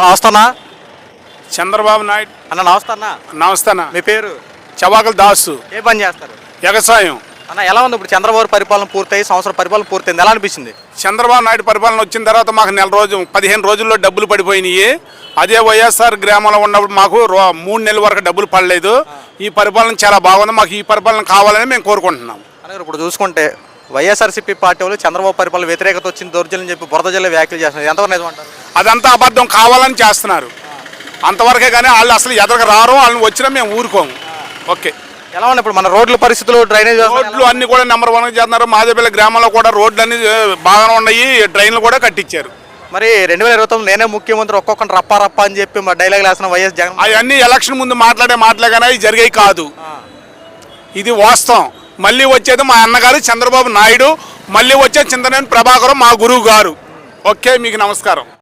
నమస్తే అన్న. చంద్రబాబు నాయుడు అన్న నమస్తే అన్న. నమస్తే అన్న. మీ పేరు? చవాకల దాసు. ఏ పని చేస్తారు వ్యవసాయం. అన్న? ఎలా ఉంది ఇప్పుడు చంద్రబాబు పరిపాలన పూర్తయి సంవత్సరం పరిపాలన పూర్తయింది, ఎలా అనిపించింది? చంద్రబాబు నాయుడు పరిపాలన వచ్చిన తర్వాత మాకు 15 రోజుల్లో డబ్బులు పడిపోయినాయి. అదే వైఎస్ఆర్ గ్రామంలో ఉన్నప్పుడు మాకు 3 నెలల వరకు డబ్బులు పడలేదు. ఈ పరిపాలన చాలా బాగుంది. మాకు ఈ పరిపాలన కావాలని మేము కోరుకుంటున్నాం. అన్న ఇప్పుడు చూసుకుంటే వైఎస్ఆర్సీపీ పార్టీ వాళ్ళు చంద్రబాబు పరిపాలన వ్యతిరేకత వచ్చింది, దౌర్జన్యం చెప్పి బురద జిల్లా వ్యాఖ్యలు చేస్తున్నారు, ఎంతవరకు నిజమంటారు? అదంతా అబద్ధం, కావాలని చేస్తున్నారు అంతవరకే. కానీ వాళ్ళు అసలు ఎదరికి రారు, వాళ్ళని వచ్చినా మేము ఊరుకోము. ఓకే. ఎలా ఉంది ఇప్పుడు మన రోడ్ల పరిస్థితులు, డ్రైనేజ్ రోడ్లు అన్ని కూడా నెంబర్ 1 చేస్తున్నారు. మాదేపల్లి గ్రామంలో కూడా రోడ్లు అన్ని బాగానే ఉన్నాయి, డ్రైన్లు కూడా కట్టించారు. మరి 2029 నేనే ముఖ్యమంత్రి ఒక్కొక్కటి రప్ప రప్ప అని చెప్పి మా డైలాగ్ వేసిన వైఎస్ జగన్ అవన్నీ ఎలక్షన్ ముందు మాట్లాడే మాటలే కానీ అవి జరిగాయి కాదు. ఇది వాస్తవం. మళ్ళీ వచ్చేది మా అన్నగారు చంద్రబాబు నాయుడు, మళ్ళీ వచ్చే చింతనేని ప్రభాకరం మా గురువు గారు. ఓకే, మీకు నమస్కారం.